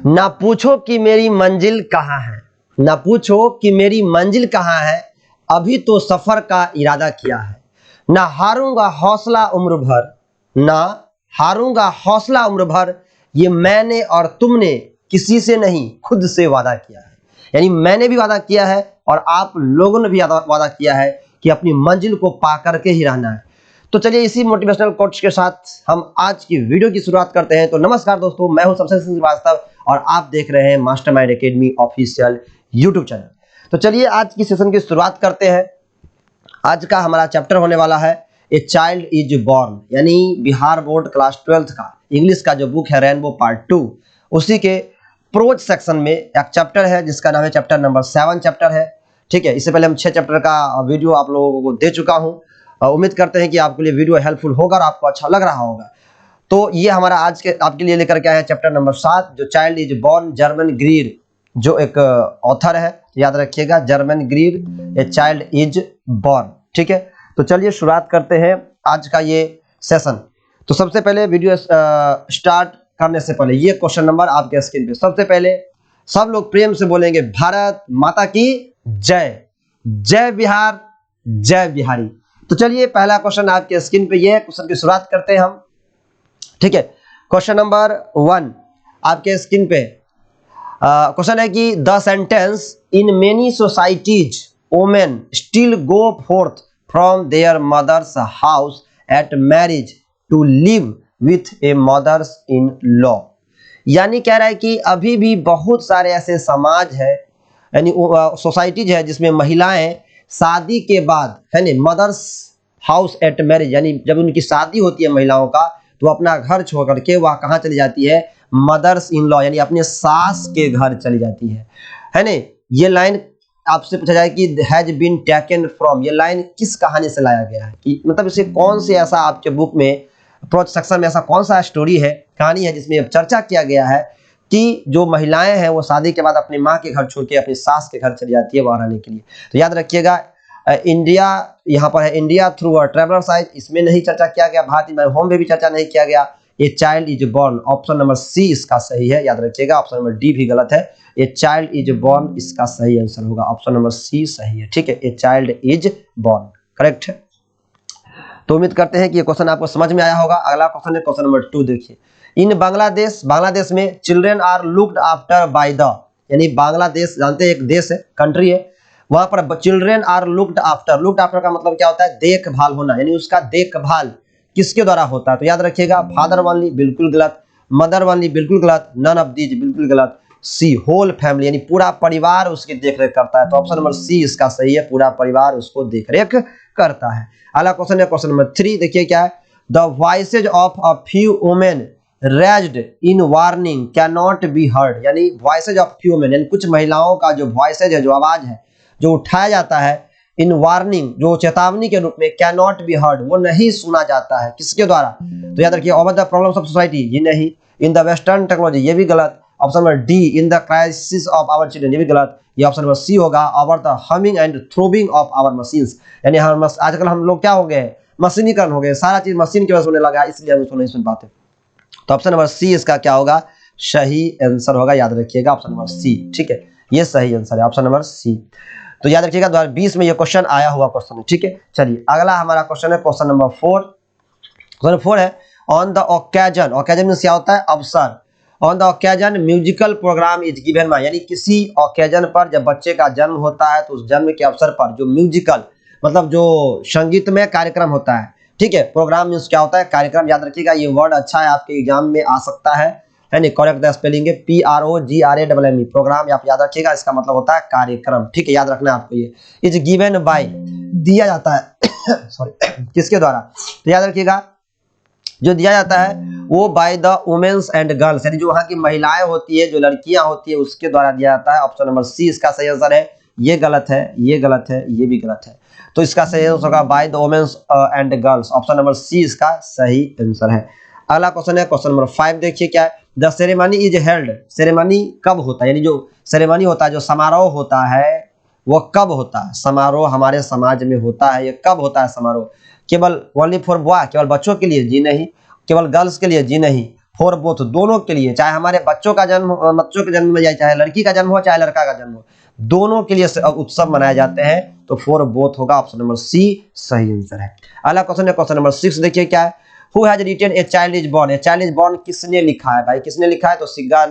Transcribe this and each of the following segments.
ना पूछो कि मेरी मंजिल कहाँ है, ना पूछो कि मेरी मंजिल कहाँ है, अभी तो सफर का इरादा किया है। ना हारूंगा हौसला उम्र भर, ना हारूंगा हौसला उम्र भर, ये मैंने और तुमने किसी से नहीं खुद से वादा किया है। यानी मैंने भी वादा किया है और आप लोगों ने भी वादा किया है कि अपनी मंजिल को पा करके ही रहना है। तो चलिए इसी मोटिवेशनल कोट्स के साथ हम आज की वीडियो की शुरुआत करते हैं। तो नमस्कार दोस्तों, मैं हूं सबसे श्रीवास्तव और आप देख रहे हैं mastermind academy official YouTube channel. तो चलिए आज की सेशन की शुरुआत करते हैं। आज का हमारा चैप्टर होने वाला है ए चाइल्ड इज बॉर्न, यानी बिहार बोर्ड क्लास 12th का इंग्लिश का जो बुक है रेनबो पार्ट 2, उसी के प्रोज सेक्शन में एक चैप्टर है जिसका नाम है चैप्टर नंबर 7 चैप्टर है। ठीक है, इससे पहले हम 6 चैप्टर का वीडियो आप लोगों को दे चुका हूं। उम्मीद करते हैं कि आपके लिए वीडियो हेल्पफुल होगा और आपको अच्छा लग रहा होगा। तो ये हमारा आज के आपके लिए लेकर के आया है चैप्टर नंबर 7 जो child is born, German Greer जो एक ऑथर है, याद रखिएगा German Greer A child is born. ठीक है, तो चलिए शुरुआत करते हैं आज का ये सेशन। तो सबसे पहले वीडियो स्टार्ट करने से पहले ये क्वेश्चन नंबर आपके स्क्रीन पे, सबसे पहले सब लोग प्रेम से बोलेंगे भारत माता की जय, जय बिहार, जय बिहारी। तो चलिए पहला क्वेश्चन आपके स्क्रीन पे ये क्वेश्चन की शुरुआत करते हैं हम। ठीक है, क्वेश्चन नंबर 1 आपके स्क्रीन पे क्वेश्चन है कि the sentence in many societies women still go forth from their mothers house at marriage to live with a mothers in law. यानी कह रहा है कि अभी भी बहुत सारे ऐसे समाज है, यानी सोसाइटीज है जिसमें महिलाएं शादी के बाद है ना मदर्स हाउस एट मैरिज, यानी जब उनकी शादी होती है महिलाओं का तो अपना घर छोड़ करके वह कहाँ चली जाती है, मदर्स इन लॉ यानी अपने सास के घर चली जाती है ना। ये लाइन आपसे पूछा जाए कि हैज बीन टेकन फ्रॉम, ये लाइन किस कहानी से लाया गया है, कि मतलब इसे कौन से ऐसा आपके बुक में प्रोज सेक्शन में ऐसा कौन सा स्टोरी है, कहानी है जिसमें चर्चा किया गया है कि जो महिलाएं हैं वो शादी के बाद अपनी माँ के घर छोड़ के अपनी सास के घर चली जाती है वहां रहने के लिए। तो याद रखिएगा इंडिया यहाँ पर है, India through a travellers eyes, इसमें नहीं चर्चा किया गया, भारतीय होम में भी चर्चा नहीं किया गया। ये child is born, option number C इसका सही है, याद रखिएगा ऑप्शन नंबर डी भी गलत है। ये चाइल्ड इज बॉर्न इसका सही आंसर होगा, ऑप्शन नंबर सी सही है। ठीक है, ये चाइल्ड इज बॉर्न करेक्ट है। तो उम्मीद करते हैं कि ये क्वेश्चन आपको समझ में आया होगा। अगला क्वेश्चन है क्वेश्चन नंबर 2, देखिए इन बांग्लादेश, बांग्लादेश में children are looked after by the, यानी बांग्लादेश जानते हैं एक देश है, कंट्री है, वहां पर children are looked after, looked after का मतलब क्या होता है, देखभाल होना, यानी उसका देखभाल किसके द्वारा होता है। तो याद रखिएगा फादर ओनली बिल्कुल गलत, मदर ओनली बिल्कुल गलत, नन ऑफ दीज बिल्कुल गलत, सी होल फैमिली यानी पूरा परिवार उसकी देखरेख करता है। तो ऑप्शन नंबर सी इसका सही है, पूरा परिवार उसको देखरेख करता है। अगला क्वेश्चन है क्वेश्चन नंबर 3, देखिए क्या है, the voices of a few women raised in warning can not be heard, यानी वॉइसेज ऑफ फ्यू वुमेन यानी कुछ महिलाओं का जो वॉइसेज है, जो आवाज है जो उठाया जाता है इन वार्निंग जो चेतावनी के रूप में, कैन नॉट बी हर्ड वो नहीं सुना जाता है, किसके द्वारा। तो याद रखिए over the problems of society ये नहीं, इन द वेस्टर्न टेक्नोलॉजी ये भी गलत, option number D in the crisis of our children ये भी गलत, ये ऑप्शन नंबर सी होगा over the humming and throbbing of our machines, यानी हम आजकल हम लोग क्या हो गए, मशीनीकरण हो गए, सारा चीज मशीन की वजह से होने लगा इसलिए हम उसको नहीं सुन पाते। तो ऑप्शन नंबर सी इसका क्या होगा, सही आंसर होगा, याद रखिएगा ऑप्शन नंबर सी। ठीक है, ये सही आंसर है ऑप्शन नंबर सी। तो याद रखिएगा 2020 में ये क्वेश्चन आया हुआ क्वेश्चन है। ठीक है, चलिए अगला हमारा क्वेश्चन है क्वेश्चन नंबर 4। क्वेश्चन 4 है on the occasion, occasion means क्या होता है, अवसर, on the occasion musical programme is given by, यानी किसी ओकेजन पर जब बच्चे का जन्म होता है तो उस जन्म के अवसर पर जो म्यूजिकल मतलब जो संगीतमय कार्यक्रम होता है। ठीक है, प्रोग्राम मींस क्या होता है, कार्यक्रम, याद रखिएगा ये वर्ड अच्छा है आपके एग्जाम में आ सकता है नहीं, करेक्ट द स्पेलिंग है PROGRAME, प्रोग्राम आप याद रखिएगा इसका मतलब होता है कार्यक्रम। ठीक है, याद रखना है आपको, ये इज गिवन बाय दिया जाता है सॉरी किसके द्वारा, तो याद रखिएगा जो दिया जाता है वो by the womens and girls, यानी जो वहां की महिलाएं होती है, जो लड़कियां होती है उसके द्वारा दिया जाता है। ऑप्शन नंबर सी इसका सही आंसर है, ये गलत है, ये गलत है, ये भी गलत है। तो इसका सही आंसर होगा by the womens and girls, option number C इसका सही आंसर है। अगला क्वेश्चन है क्वेश्चन नंबर 5, देखिए क्या है, the ceremony is held, ceremony कब होता है, यानी जो सेरेमनी होता है, जो समारोह होता है वो कब होता है, समारोह हमारे समाज में होता है, ये कब होता है समारोह, केवल ओनली फॉर बॉय, केवल बच्चों के लिए, जी नहीं, केवल गर्ल्स के लिए, जी नहीं, फॉर बोथ, दोनों के लिए, चाहे हमारे बच्चों का जन्म, बच्चों के जन्म में जाए, चाहे लड़की का जन्म हो चाहे लड़का का जन्म हो, दोनों के लिए उत्सव मनाए जाते हैं। तो फॉर बोथ होगा, ऑप्शन नंबर सी सही आंसर है। अगला क्वेश्चन है क्वेश्चन नंबर 6, देखिए क्या है। Who has written a child is born, a child is born किसने लिखा है भाई, किसने लिखा है? तो सिग्गा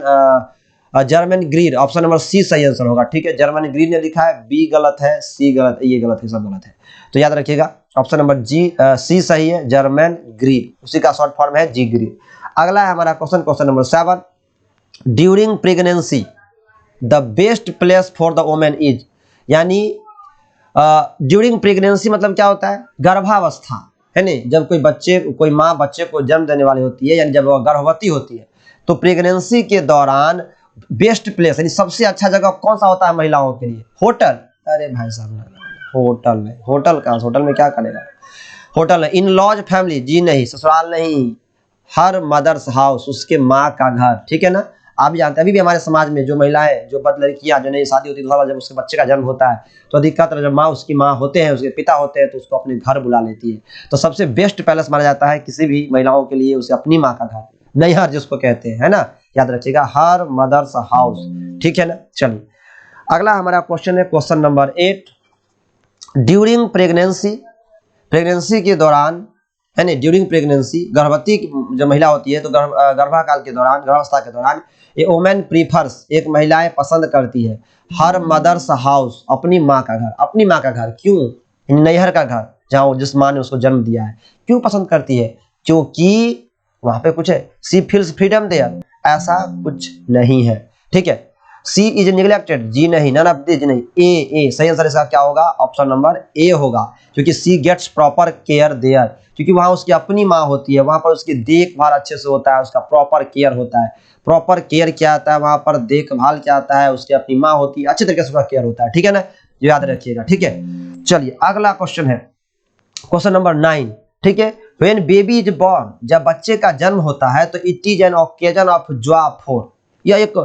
Germaine Green, option number C सही आंसर होगा। ठीक है, जर्मन ग्रीन ने लिखा है, बी गलत है, सी गलत है, ये गलत है, सब गलत है। तो याद रखिएगा ऑप्शन नंबर सी सही है, जर्मन ग्रीन, उसी का शॉर्ट फॉर्म है जी ग्रीन। अगला है हमारा question, question number 7, during pregnancy the best place for the women is, यानी ड्यूरिंग प्रेगनेंसी मतलब क्या होता है? गर्भावस्था, है नहीं, जब कोई माँ बच्चे को जन्म देने वाली होती है, यानी जब वह गर्भवती होती है, तो प्रेगनेंसी के दौरान बेस्ट प्लेस यानी सबसे अच्छा जगह कौन सा होता है महिलाओं के लिए? होटल। अरे भाई साहब, होटल में, होटल कहाँ, होटल में क्या करेगा? होटल है। इन लॉज फैमिली, जी नहीं, ससुराल नहीं, हर मदर्स हाउस, उसके माँ का घर। ठीक है ना, आप भी जानते हैं अभी भी हमारे समाज में जो महिलाएं, जो बद लड़कियां जो नहीं शादी होती है, जब उसके बच्चे का जन्म होता है तो अधिकतर जब माँ उसकी माँ होते हैं, उसके पिता होते हैं, तो उसको अपने घर बुला लेती है। तो सबसे बेस्ट पैलेस माना जाता है किसी भी महिलाओं के लिए उसे अपनी माँ का घर, नैहर जिसको कहते हैं, है ना, याद रखिएगा, हर मदर्स हाउस। ठीक है ना, चलिए अगला हमारा क्वेश्चन है question number 8, during pregnancy, pregnancy के दौरान, है ना, ड्यूरिंग प्रेगनेंसी, गर्भवती जब महिला होती है तो गर्भाकाल के दौरान, गर्भावस्था के दौरान, ए वोमेन प्रीफर्स, एक महिलाएं पसंद करती है, हर मदर्स हाउस, अपनी माँ का घर। अपनी माँ का घर क्यों? नैहर का घर, जहाँ जिस माँ ने उसको जन्म दिया है। क्यों पसंद करती है? क्योंकि वहां पे कुछ है, सी फील्स फ्रीडम देयर, ऐसा कुछ नहीं है। ठीक है, सी इज निगलेक्टेड, जी नहीं, नन ऑफ दिस, नहीं, ए सही आंसर इसका क्या होगा? ऑप्शन नंबर ए होगा, क्योंकि सी गेट्स प्रॉपर केयर देयर, क्योंकि वहां उसकी अपनी माँ होती है, वहां पर उसकी देखभाल अच्छे से होता है, उसका प्रॉपर केयर होता है। प्रॉपर केयर क्या आता है वहां पर? देखभाल क्या आता है? उसकी अपनी माँ होती है, अच्छे तरीके से उसका केयर होता है। ठीक है ना, ये याद रखिएगा। ठीक है, चलिए अगला क्वेश्चन है क्वेश्चन नंबर 9। ठीक है, व्हेन बेबी इज बॉर्न, जब बच्चे का जन्म होता है तो it is an occasion of Joy for, यह एक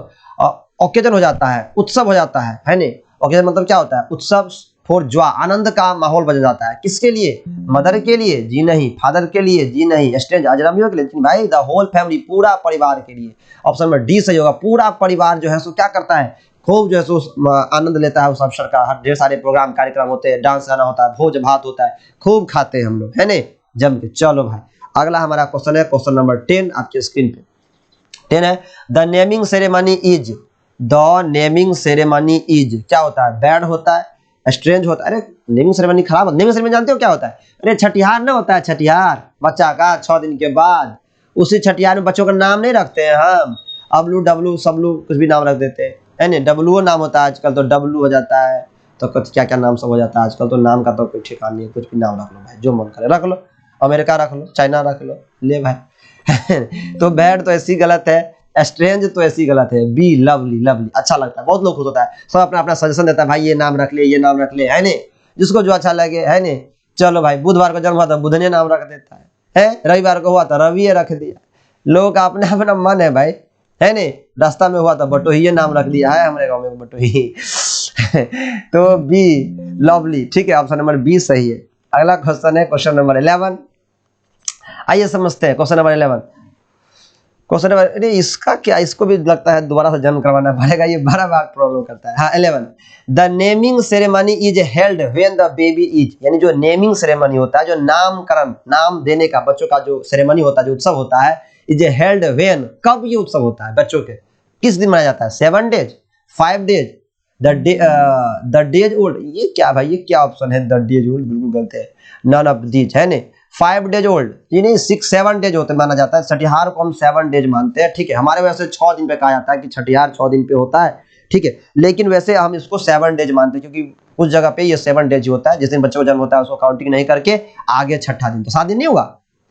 ओकेजन हो जाता है, उत्सव हो जाता है नहीं। ओकेजन मतलब क्या होता है? उत्सव, फॉर जॉय, आनंद का माहौल बन जाता है। किसके लिए? मदर के लिए, जी नहीं, फादर के लिए, जी नहीं, स्ट्रेंज अजनबियों के लिए, भाई द होल फैमिली, पूरा परिवार के लिए। ऑप्शन नंबर डी सही होगा। पूरा परिवार जो है सो क्या करता है? खूब जो है सो आनंद लेता है उस अवसर का। हर ढेर सारे प्रोग्राम कार्यक्रम होते हैं, डांस गाना होता है, भोज भात होता है, खूब खाते हैं हम लोग, है नहीं, जम के। चलो भाई अगला हमारा क्वेश्चन है क्वेश्चन नंबर 10, आपके स्क्रीन पे 10 है, the naming ceremony is, the naming ceremony is क्या होता है? बैड होता है, स्ट्रेंज होता है। अरे नेमिंग सेरेमनी खराब होता है। नेमिंग सेरेमनी जानते हो क्या होता है? अरे छठिहार ना होता है, छठिहार बच्चा का 6 दिन के बाद, उसी छठिहार में बच्चों का नाम नहीं रखते हैं हम, अबलू डबलू सबलू कुछ भी नाम रख देते हैं, है नहीं, डब्लू नाम होता है आजकल, तो डब्लू हो जाता है, तो क्या क्या नाम सब हो जाता है आजकल, तो नाम का तो कोई ठिकाना नहीं है, कुछ भी नाम रख लो भाई, जो मन करे रख लो, अमेरिका रख लो, चाइना रख लो, ले भाई। तो बैड तो ऐसी गलत है, स्ट्रेंज तो ऐसी गलत है, बी लवली, लवली अच्छा लगता है, बहुत लोग खुश होता है, सब अपना अपना सजेशन देता है, भाई ये नाम रख ले, ये नाम रख ले, है नहीं, जिसको जो अच्छा लगे, है नहीं। चलो भाई बुधवार को जन्म हुआ था बुधने नाम रख देता है, रविवार को हुआ था रवि रख दिया, लोग का अपना अपना मन है भाई, है नहीं, रास्ता में हुआ था बटोही नाम रख दिया है, हमारे गांव में बटोही। तो बी लवली, ठीक है, ऑप्शन नंबर बी सही है। अगला क्वेश्चन है क्वेश्चन नंबर 11, आइए समझते हैं क्वेश्चन नंबर 11। क्वेश्चन नंबर, अरे इसका क्या, इसको भी लगता है दोबारा से जन्म करवाना पड़ेगा, ये बार बार प्रॉब्लम करता है। हाँ 11, the naming ceremony is held when the baby is, यानी जो नेमिंग सेरेमनी होता है, जो नामकरण, नाम देने का बच्चों का जो सेरेमनी होता है, जो उत्सव होता है, इज हेल्ड व्हेन, कब ये उत्सव होता है बच्चों के, किस दिन मनाया जाता है? 7 days, 5 days, the days old, ये क्या भाई, ये क्या ऑप्शन है? द डेज ओल्ड बिल्कुल गलत है, नन ऑफ दीज, है नहीं। 5 डेज ओल्ड, ये नहीं 6-7 डेज होते माना जाता है, छठिहार को हम 7 डेज मानते हैं, ठीक है, हमारे वैसे 6 दिन पे कहा जाता है कि छठिहार 6 दिन पे होता है, ठीक है, लेकिन वैसे हम इसको 7 डेज मानते हैं, क्योंकि उस जगह पे ये 7 डेज होता है, जिस दिन बच्चे को जन्म होता है उसको काउंटिंग नहीं करके आगे छठा दिन, तो 7 दिन नहीं हुआ,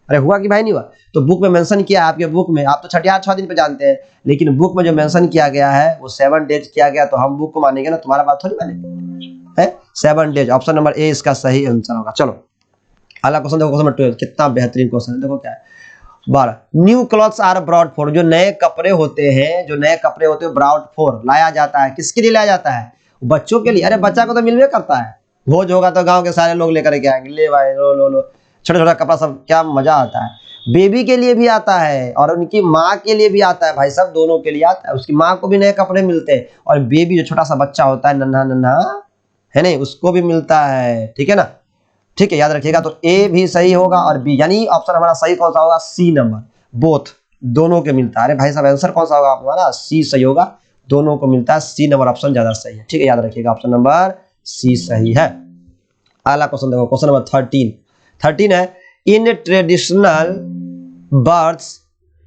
अरे हुआ कि भाई नहीं हुआ? तो बुक में मेंशन किया है, आपके बुक में, आप तो छठिहार 6 दिन पे जानते हैं, लेकिन बुक में जो मेंशन किया गया है वो 7 डेज किया गया, तो हम बुक को मानेंगे ना, तुम्हारा बात थोड़ी मानेंगे, है 7 डेज, ऑप्शन नंबर ए इसका सही आंसर होगा। चलो अगला क्वेश्चन देखो, क्वेश्चन नंबर 12, कितना बेहतरीन क्वेश्चन है, देखो क्या है, 12, new clothes are brought for, जो नए कपड़े होते हैं, जो नए कपड़े होते हैं ब्रॉट फॉर, लाया जाता है, किसके लिए लाया जाता है? बच्चों के लिए। अरे बच्चा को तो मिलवे करता है, भोज होगा तो गांव के सारे लोग लेकर के आएंगे, ले भाई लो लो लो, छोटा छोटा कपड़ा सब, क्या मजा आता है। बेबी के लिए भी आता है और उनकी माँ के लिए भी आता है भाई साहब, दोनों के लिए आता है। उसकी माँ को भी नए कपड़े मिलते हैं और बेबी जो छोटा सा बच्चा होता है नन्हा नन्हा, है नहीं, उसको भी मिलता है। ठीक है ना, ठीक है, याद रखिएगा। तो ए भी सही होगा और बी, यानी ऑप्शन हमारा सही कौन सा होगा, सी नंबर, बोथ, दोनों के मिलता है। अरे भाई साहब आंसर कौन सा होगा हमारा, सी सही होगा, दोनों को मिलता है, सी नंबर ऑप्शन ज्यादा सही है। ठीक है, याद रखिएगा ऑप्शन नंबर सी सही है। अगला क्वेश्चन देखो, क्वेश्चन नंबर 13 है, इन ट्रेडिशनल बर्थ्स,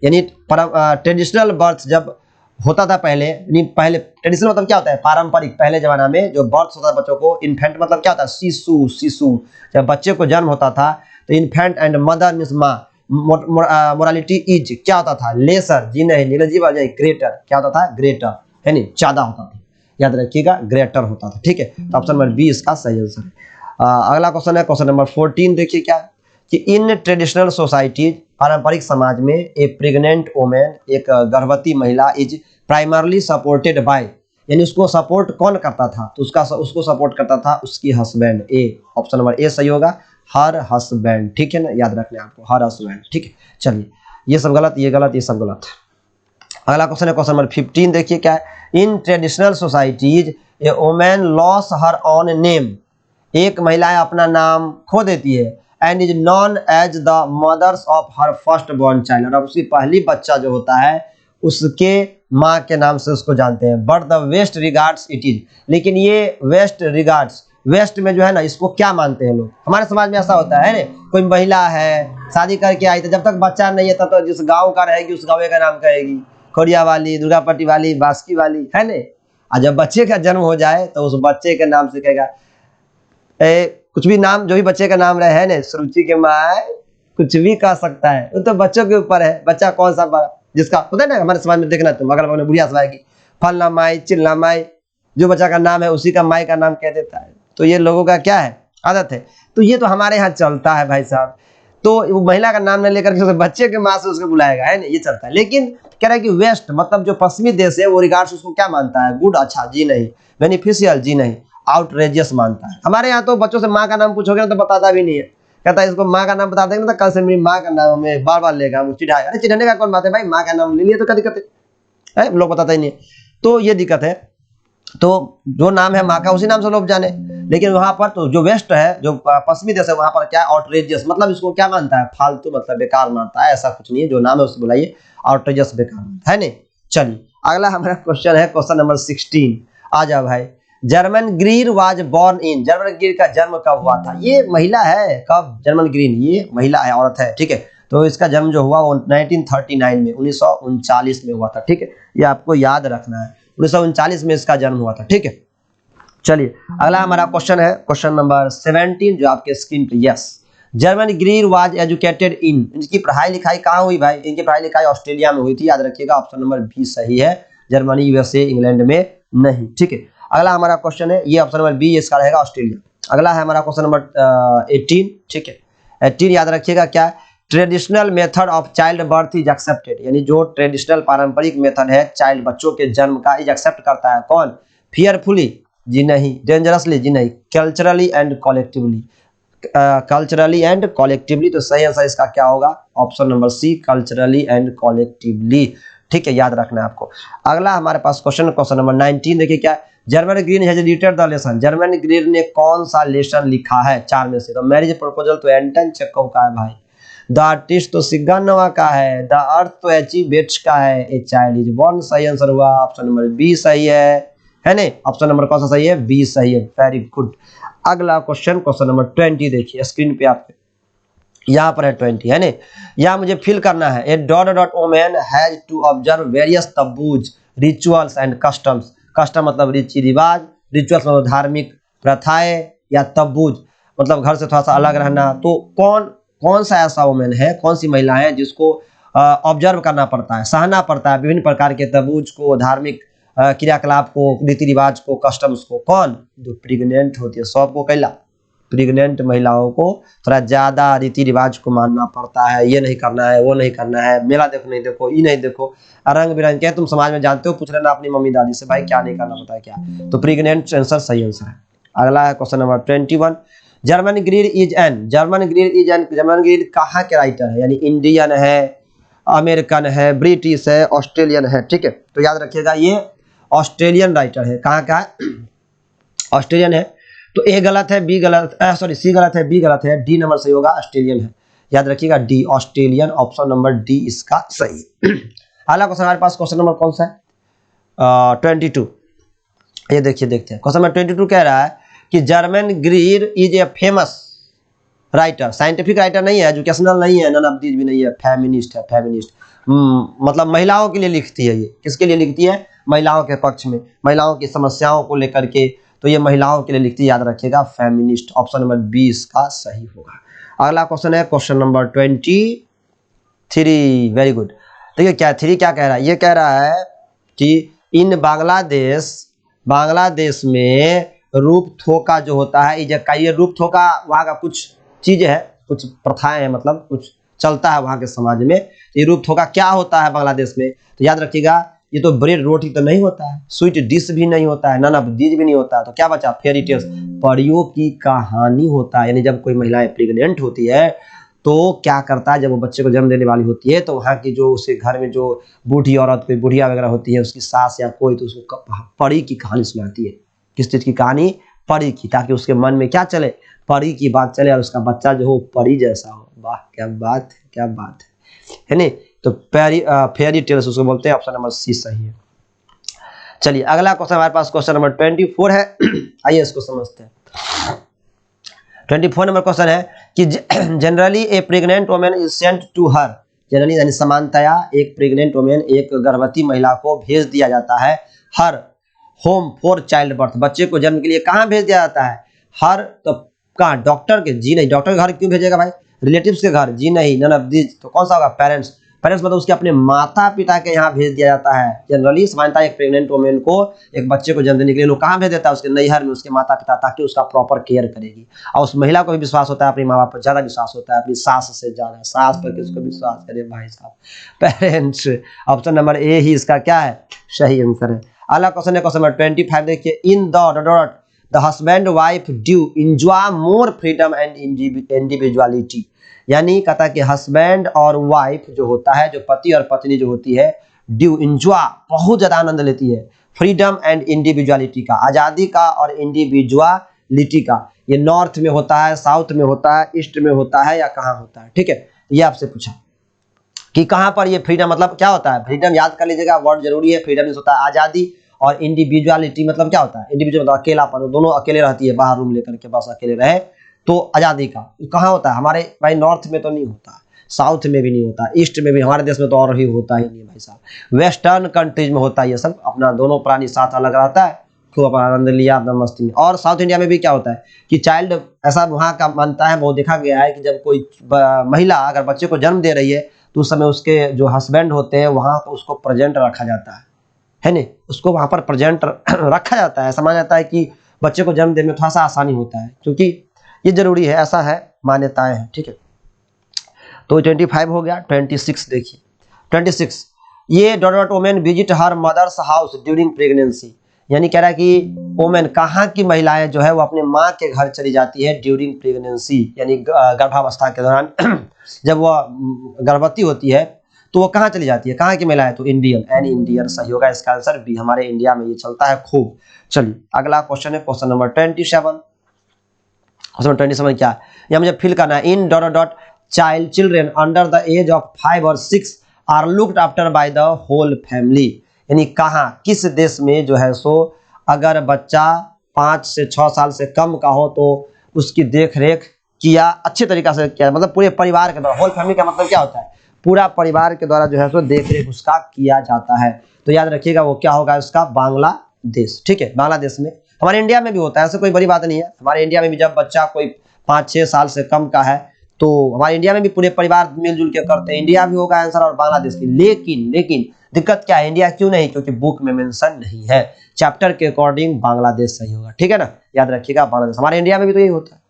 यानी ट्रेडिशनल बर्थ जब होता था पहले, यानी पहले ट्रेडिशनल मतलब क्या होता है, पारंपरिक, पहले जमाना में जो बर्थ होता था बच्चों को, इन्फेंट मतलब क्या होता है, शिशु, शिशु, जब बच्चे को जन्म होता था तो इन्फेंट एंड मदर मीन्स माँ, मोरालिटी इज क्या होता था, लेसर, जी नहीं, नीरजी बजाय, ग्रेटर, क्या होता था, ग्रेटर, है नहीं, ज्यादा होता था, याद रखिएगा ग्रेटर होता था। ठीक है, तो ऑप्शन नंबर बी इसका सही आंसर है। अगला क्वेश्चन है क्वेश्चन नंबर 14, देखिए क्या कि इन ट्रेडिशनल सोसाइटीज, पारंपरिक समाज में, ए प्रेग्नेंट वोमेन, एक गर्भवती महिला, इज प्राइमरली सपोर्टेड बाय, यानी उसको सपोर्ट कौन करता था, तो उसको सपोर्ट करता था उसकी husband, A, option number A सही होगा, हर हस्बैंड। ठीक है ना, याद रखना है आपको, हर हस्बैंड। ठीक है, चलिए ये सब गलत, ये गलत, ये सब गलत। अगला क्वेश्चन है क्वेश्चन नंबर 15, देखिए क्या है, in traditional societies a women loss her on name, एक महिला अपना नाम खो देती है, and is known as the mothers of her first born child, और उसकी पहली बच्चा जो होता है उसके माँ के नाम से उसको जानते हैं, but the west regards it is, लेकिन ये वेस्ट रिगार्ड्स, वेस्ट में जो है ना, इसको क्या मानते हैं लोग, हमारे समाज में ऐसा होता है ना, कोई महिला है शादी करके आई, तो जब तक बच्चा नहीं है तब तो जिस गाँव का रहेगी उस गाँव का नाम कहेगी, खोरिया वाली, दुर्गापट्टी वाली, बास्की वाली, है ना, और जब बच्चे का जन्म हो जाए तो उस बच्चे के नाम से कहेगा, कुछ भी नाम, जो भी बच्चे का नाम रहे, है ना, सुरुचि के माँ, कुछ भी कह सकता है, वो तो बच्चों के ऊपर है, बच्चा कौन सा जिसका होता है ना, हमारे समाज में देखना तुम, अगर बगल बुढ़िया सवाई की फलना माई चिल्ला माई, जो बच्चा का नाम है उसी का माई का नाम कह देता है, तो ये लोगों का क्या है, आदत है। तो ये तो हमारे यहाँ चलता है भाई साहब, तो वो महिला का नाम नहीं लेकर के बच्चे के माँ से उसको बुलाएगा, है ना, ये चलता है। लेकिन कह रहा है कि वेस्ट मतलब जो पश्चिमी देश है वो रिगार्ड्स उसको क्या मानता है, गुड, अच्छा, जी नहीं, बेनिफिशियल, जी नहीं, आउटरेजियस मानता है। हमारे यहाँ तो बच्चों से माँ का नाम पूछोगे ना तो बताता भी नहीं है, कहता है इसको माँ का नाम बता देंगे तो कल से मेरी माँ का नाम हमें बार बार लेगा, वो चिढ़ाए, अरे चिढ़ाने का कौन बात है भाई, माँ का नाम ले लिया तो क्या दिक्कत है, लोग बताता ही नहीं है, तो ये दिक्कत है। तो जो नाम है माँ का उसी नाम से लोग जाने, लेकिन वहां पर तो जो वेस्ट है, जो पश्चिमी देश है, वहां पर क्या, आउटरेजियस मतलब इसको क्या मानता है, फालतू, मतलब बेकार मानता है, ऐसा कुछ नहीं है, जो नाम है उसको बुलाइए, आउटरेजियस बेकार है नहीं। चलिए अगला हमारा क्वेश्चन है क्वेश्चन नंबर 16, आ जाओ भाई। German Green was born in, German Green का जन्म कब हुआ था, ये महिला है, कब, जर्मन ग्रीन, ये महिला है, औरत है। ठीक है, तो इसका जन्म जो हुआ वो 1939 में, 1939 में हुआ था। ठीक है, ये आपको याद रखना है, 1939 में इसका जन्म हुआ था। ठीक है, चलिए अगला हमारा क्वेश्चन है क्वेश्चन नंबर 17, जो आपके स्क्रीन पे, yes, German Green was educated इन, इनकी पढ़ाई लिखाई कहाँ हुई भाई, इनकी पढ़ाई लिखाई ऑस्ट्रेलिया में हुई थी, याद रखिएगा ऑप्शन नंबर बी सही है, जर्मनी, यूएसए, इंग्लैंड में नहीं। ठीक है, अगला हमारा क्वेश्चन है, ये ऑप्शन नंबर बी इसका रहेगा, ऑस्ट्रेलिया। अगला है हमारा क्वेश्चन नंबर 18। ठीक है, 18 याद रखिएगा क्या, traditional method of child birth is accepted, यानी जो ट्रेडिशनल पारंपरिक मेथड है चाइल्ड बच्चों के जन्म का, इज एक्सेप्ट करता है कौन, फियरफुली, जी नहीं, डेंजरसली, जी नहीं, culturally and collectively, culturally and collectively, तो सही आंसर इसका क्या होगा, option number C, culturally and collectively. ठीक है, याद रखना है आपको। अगला हमारे पास क्वेश्चन नंबर 19, देखिए क्या, Germaine Green has written the lesson, Germaine Green ने कौन सा लेसन लिखा है चार में से, तो मैरिज प्रपोजल तो एंटन चेकोव का है भाई, द आर्टिस्ट तो सिगानोवा का है, द अर्थ तो एची बेट्स का है, ए चाइल्ड इज बोर्न, सही आंसर हुआ ऑप्शन नंबर बी सही है नहीं, ऑप्शन नंबर कौन सा सही है, बी सही है, वेरी गुड। अगला क्वेश्चन क्वेश्चन नंबर 20, देखिए स्क्रीन पे आपके, यहाँ पर है 20, है ना, यहाँ मुझे फिल करना है, A dot dot women has to observe various taboos, rituals and customs, custom मतलब रीति रिवाज, रिचुअल्स मतलब धार्मिक प्रथाएं, या तबूज मतलब घर से थोड़ा सा अलग रहना, तो कौन सा ऐसा वोमेन है, कौन सी महिला है जिसको ऑब्जर्व करना पड़ता है, सहना पड़ता है विभिन्न प्रकार के तबूज को, धार्मिक क्रियाकलाप को, रीति रिवाज को, कस्टम्स को, कौन, जो प्रेग्नेंट होती है, सबको कैला, प्रेग्नेंट महिलाओं को थोड़ा ज्यादा रीति रिवाज को मानना पड़ता है, ये नहीं करना है, वो नहीं करना है, मेला देखो नहीं देखो, ये नहीं देखो, रंग बिरंग के तुम समाज में जानते हो, पूछ लेना अपनी मम्मी दादी से, भाई क्या नहीं करना होता है क्या, तो प्रेग्नेंट आंसर सही आंसर है। अगला है question number 21, Germaine Greer is an, Germaine Greer is an, Germaine Greer कहाँ के राइटर है, यानी इंडियन है, अमेरिकन है, ब्रिटिश है, ऑस्ट्रेलियन है, ठीक है। तो याद रखिएगा ये ऑस्ट्रेलियन राइटर है। कहाँ का है? ऑस्ट्रेलियन है। तो ए गलत है, बी गलत, सॉरी सी गलत है, बी गलत है, डी नंबर सही होगा, ऑस्ट्रेलियन है। याद रखिएगा D Australian, option number D इसका सही। अगला क्वेश्चन हमारे पास क्वेश्चन नंबर कौन सा है? 22। ये देखिए, देखते हैं क्वेश्चन नंबर 22 कह रहा है कि German Greer is a famous writer, scientific writer नहीं है, एजुकेशनल नहीं है, नन ऑफ दीज भी नहीं है, फेमिनिस्ट है, फेमिनिस्ट मतलब महिलाओं के लिए लिखती है। ये किसके लिए लिखती है? महिलाओं के पक्ष में, महिलाओं की समस्याओं को लेकर के, तो ये महिलाओं के लिए लिखती है। याद रखिएगा फेमिनिस्ट, ऑप्शन नंबर 20 का सही होगा। अगला क्वेश्चन है क्वेश्चन नंबर 23। Very good. देखिए क्या 3 क्या कह रहा है? ये कह रहा है कि इन बांग्लादेश में रूप थोका जो होता है, ये रूप थोका वहाँ का कुछ चीज़ है, कुछ प्रथाएं हैं, मतलब कुछ चलता है वहाँ के समाज में। ये रूप थोका क्या होता है बांग्लादेश में? तो याद रखिएगा ये तो ब्रेड रोटी तो नहीं होता है, स्वीट डिश भी नहीं होता है, नन ऑफ दीज भी नहीं होता है, तो क्या बचा? फेरी टेल्स, परियों की कहानी होता है। यानी जब कोई महिला प्रेग्नेंट होती है तो क्या करता है, जब वो बच्चे को जन्म देने वाली होती है तो वहाँ की जो उसके घर में जो बूढ़ी औरत, कोई बुढ़िया वगैरह होती है, उसकी सास या कोई, तो उसको परी की कहानी सुनाती है। किस चीज़ की कहानी? परी की, ताकि उसके मन में क्या चले? परी की बात चले और उसका बच्चा जो हो परी जैसा हो। वाह क्या बात है, क्या बात है नहीं? तो फेरी टेल्स उसको बोलते हैं, ऑप्शन नंबर सी सही है। चलिए अगला क्वेश्चन हमारे पास क्वेश्चन नंबर 24 है। आइए इसको समझते हैं। 24 नंबर क्वेश्चन है कि generally a pregnant woman is sent to her, generally यानी सामान्यतया एक प्रेग्नेंट वुमेन, एक गर्भवती महिला को भेज दिया जाता है हर होम फॉर चाइल्ड बर्थ, बच्चे को जन्म के लिए कहाँ भेज दिया जाता है? हर, तो कहाँ? डॉक्टर के? जी नहीं। डॉक्टर के घर क्यों भेजेगा भाई? रिलेटिव्स के घर? जी नहीं। नन ऑफ दीज, तो कौन सा होगा? पेरेंट्स। पेरेंट्स मतलब उसके अपने माता पिता के यहाँ भेज दिया जाता है। जनरली सामान्यतः एक प्रेग्नेंट वुमेन को, एक बच्चे को जन्म देने के लिए लोग कहाँ भेज देता है? उसके नैहर में, उसके माता पिता, ताकि उसका प्रॉपर केयर करेगी। और उस महिला को भी विश्वास होता है, अपनी माँ बाप पर ज़्यादा विश्वास होता है, अपनी सास से ज़्यादा। सास पर किसको विश्वास करे भाई साहब? पेरेंट्स। ऑप्शन नंबर ए ही इसका क्या है? सही आंसर है। अगला क्वेश्चन है क्वेश्चन नंबर 25। देखिए, in the husband wife due enjoy more freedom and individuality, यानी कहता है कि हस्बैंड और वाइफ जो होता है, जो पति और पत्नी जो होती है, ड्यू इंजॉय बहुत ज्यादा आनंद लेती है, फ्रीडम एंड इंडिविजुअलिटी का, आजादी का और इंडिविजुअलिटी का। ये नॉर्थ में होता है, साउथ में होता है, ईस्ट में होता है, या कहाँ होता है? ठीक है, ये आपसे पूछा कि कहाँ पर ये फ्रीडम मतलब क्या होता है? फ्रीडम याद कर लीजिएगा, वर्ड जरूरी है। फ्रीडम होता है आजादी, और इंडिविजुअलिटी मतलब क्या होता है? इंडिविजुअल मतलब अकेलापन, दोनों अकेले रहती है, बाहर रूम लेकर के बस अकेले रहे, तो आज़ादी का। कहाँ होता है? हमारे भाई नॉर्थ में तो नहीं होता, साउथ में भी नहीं होता, ईस्ट में भी, हमारे देश में तो और ही होता ही नहीं भाई साहब। वेस्टर्न कंट्रीज में होता है ये सब, अपना दोनों प्राणी साथ अलग रहता है, खूब अपना आनंद लिया अपना मस्ती में। और साउथ इंडिया में भी क्या होता है कि चाइल्ड, ऐसा वहाँ का मानता है, वो देखा गया है कि जब कोई महिला अगर बच्चे को जन्म दे रही है तो उस समय उसके जो हस्बैंड होते हैं वहाँ उसको प्रेजेंट रखा जाता है नहीं? उसको वहाँ पर प्रेजेंट रखा जाता है। ऐसा माना जाता है कि बच्चे को जन्म देने में थोड़ा सा आसानी होता है, क्योंकि ये जरूरी है, ऐसा है, मान्यताएं हैं। ठीक है, तो 25 हो गया। 26 देखिए, 26 ये dot women visit her mother's house during pregnancy, यानी कह रहा है कि वोमेन कहाँ की महिलाएं जो है वो अपने माँ के घर चली जाती है ड्यूरिंग प्रेगनेंसी, यानी गर्भावस्था के दौरान। जब वह गर्भवती होती है तो वो कहाँ चली जाती है? कहाँ की महिला है? तो इंडियन, एन इंडियन सही होगा इसका आंसर भी। हमारे इंडिया में ये चलता है खूब। चलिए अगला क्वेश्चन है क्वेश्चन नंबर 27। क्वेश्चन 27 क्या है? यह मुझे फिल करना है। इन dot dot children under the age of 5 और 6 are looked after by the whole family, यानी कहाँ, किस देश में जो है सो अगर बच्चा 5 से 6 साल से कम का हो तो उसकी देख रेख किया अच्छे तरीका से किया, मतलब पूरे परिवार के द्वारा। होल फैमिली का मतलब क्या होता है? पूरा परिवार के द्वारा जो है सो देख रेख उसका किया जाता है। तो याद रखिएगा वो क्या होगा? उसका बांग्लादेश। ठीक है, बांग्लादेश में, हमारे इंडिया में भी होता है, ऐसे कोई बड़ी बात नहीं है। हमारे इंडिया में भी जब बच्चा कोई 5-6 साल से कम का है तो हमारे इंडिया में भी पूरे परिवार मिलजुल के करते हैं। इंडिया भी होगा आंसर और बांग्लादेश भी। लेकिन दिक्कत क्या है? इंडिया क्यों नहीं? क्योंकि बुक में मेंशन नहीं है। चैप्टर के अकॉर्डिंग बांग्लादेश सही होगा। ठीक है ना, याद रखिएगा बांग्लादेश। हमारे इंडिया में भी तो यही होता है,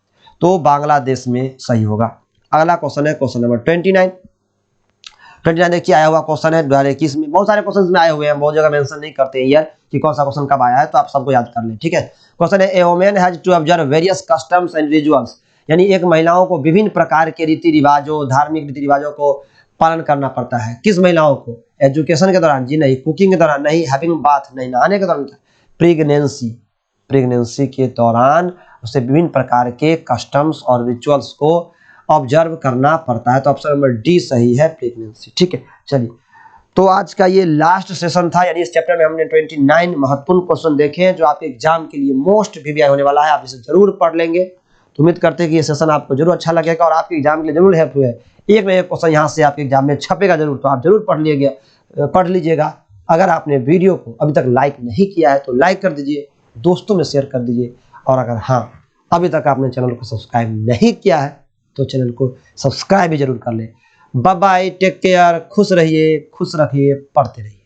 तो बांग्लादेश में सही होगा। अगला क्वेश्चन है क्वेश्चन नंबर 29। देखिए आया हुआ क्वेश्चन है 2021 में। बहुत सारे क्वेश्चन में आए हुए हैं, बहुत जगह मेंशन नहीं करते हैं यार कि कौन सा क्वेश्चन कब आया है, तो आप सबको याद कर लें। ठीक है, क्वेश्चन है a woman has to observe various customs and rituals यानी एक महिलाओं को विभिन्न प्रकार के रीति रिवाजों, धार्मिक रीति रिवाजों को पालन करना पड़ता है। किस महिलाओं को? एजुकेशन के दौरान जी नहीं, कुकिंग के दौरान नहीं, हैविंग बाथ नहीं, नहाने के दौरान, प्रेगनेंसी के दौरान उसे विभिन्न प्रकार के कस्टम्स और रिचुअल्स को ऑब्जर्व करना पड़ता है। तो ऑप्शन नंबर डी सही है, प्रेगनेंसी। ठीक है, चलिए तो आज का ये लास्ट सेशन था, यानी इस चैप्टर में हमने 29 महत्वपूर्ण क्वेश्चन देखे हैं जो आपके एग्जाम के लिए मोस्ट वीवीआई होने वाला है। आप इसे जरूर पढ़ लेंगे। तो उम्मीद करते हैं कि ये सेशन आपको जरूर अच्छा लगेगा और आपके एग्जाम के लिए जरूर हेल्प हुए। एक ना एक क्वेश्चन यहाँ से आपके एग्जाम में छपेगा जरूर, तो आप जरूर पढ़ लीजिएगा। अगर आपने वीडियो को अभी तक लाइक नहीं किया है तो लाइक कर दीजिए, दोस्तों में शेयर कर दीजिए, और अगर हाँ अभी तक आपने चैनल को सब्सक्राइब नहीं किया है तो चैनल को सब्सक्राइब भी जरूर कर लें। बाय बाय, टेक केयर, खुश रहिए, खुश रखिए, पढ़ते रहिए।